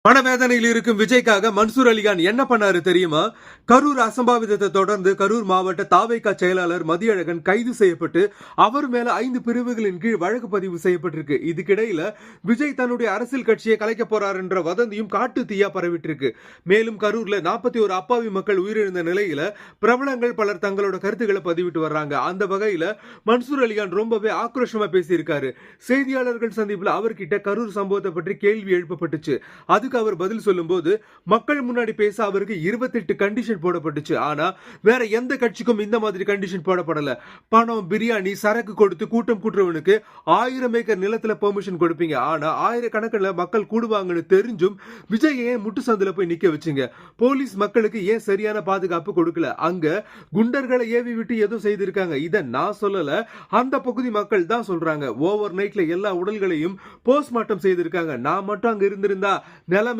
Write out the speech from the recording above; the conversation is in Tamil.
மனவேதனையில் இருக்கும் விஜய்க்காக மன்சூர் அலிகான் என்ன பண்ணாரு தெரியுமா? கரூர் அசம்பாவிதத்தை தொடர்ந்து கரூர் மாவட்ட தாவேகா செயலாளர் மதியழகன் கைது செய்யப்பட்டு அவர் மேல 5 பிரிவுகளின் கீழ் வழக்கு பதிவு செய்யப்பட்டிருக்கு. இதுக்கிடையில விஜய் தன்னுடைய அரசியல் கட்சியை கலைக்க போறார் என்ற வதந்தியும் காட்டு தீயா பரவிட்டு இருக்கு. மேலும் கரூர்ல 41 அப்பாவி மக்கள் உயிரிழந்த நிலையில பிரபலங்கள் பலர் தங்களோட கருத்துக்களை பதிவிட்டு வர்றாங்க. அந்த வகையில மன்சூர் அலிகான் ரொம்பவே ஆக்ரோஷமா பேசியிருக்காரு. செய்தியாளர்கள் சந்திப்புல அவர்கிட்ட கரூர் சம்பவத்தை பற்றி கேள்வி எழுப்பப்பட்டுச்சு. அதுக்கு அவர் பதில் சொல்லும்போது மக்கள் முன்னாடி பேச அவருக்கு 28 கண்டிஷன் போடப்பட்டுச்சு. ஆனா வேற எந்த கட்சிக்கும் இந்த மாதிரி கண்டிஷன் போடப்படல. பணம், பிரியாணி, சரக்கு கொடுத்து கூட்டம் கூட்டுறவனுக்கு 1000 ஏக்கர் நிலத்துல பெர்மிஷன் கொடுப்பீங்க. ஆனா ஆயிரக்கணக்கில் மக்கள் கூடுவாங்கன்னு தெரிஞ்சும் விஜய் ஏன் முட்டு சந்தில போய் நிக்க வச்சீங்க? போலீஸ் மக்களுக்கு ஏன் சரியான பாதுகாப்பு கொடுக்கல? அங்க குண்டர்களை ஏவி விட்டு ஏதோ செய்திருக்காங்க. இத நான் சொல்லல, அந்த பகுதி மக்கள் தான் சொல்றாங்க. ஓவர் நைட்ல எல்லா உடல்களையும் போஸ்ட்மார்ட்டம் செய்திருக்காங்க. நான் மட்டும் அங்க இருந்திருந்தா